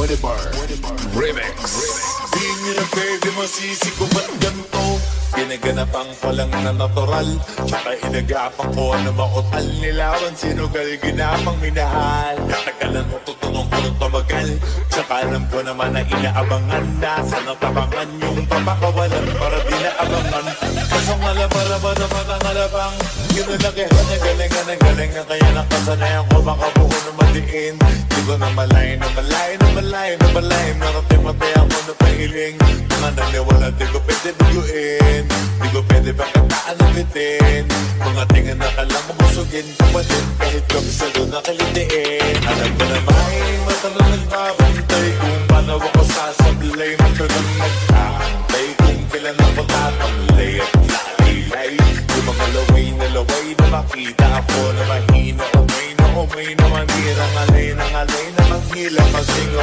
Remix. Di nyo na pwede masisi ko ba't ganito? Ginaganapang palang na natural, tsaka inagapang ko na makutal. Nilawan sinugal, ginapang minahal. Tagalan mo tutunong ko ng tumagal, tsaka alam ko naman na inaabangan. Nasa natabangan yung papakawalan para di naabangan. Kasong alabara ba na matangalabang ginalakihan na galingan na galing na kaya nakasanayan ko makabuo na madiin. Di ko na malay na malay na malay na malay. Narating-matay ako na pahiling. Mga naniwala di ko pwede biguin, di ko pwede pagkataan ng bitin. Mga tingin na kalang mabusugin kapatid, kahit kami sa doon nakalitiin. Alam ko na may matanong nagbabantay kung paano ako sasablay. Matagang nagkakantay kung kailan ako tatamlay at lalilay. Yung mga laway na makita ako na mahina. Umay na manira, ngalay na manghila. Masingaw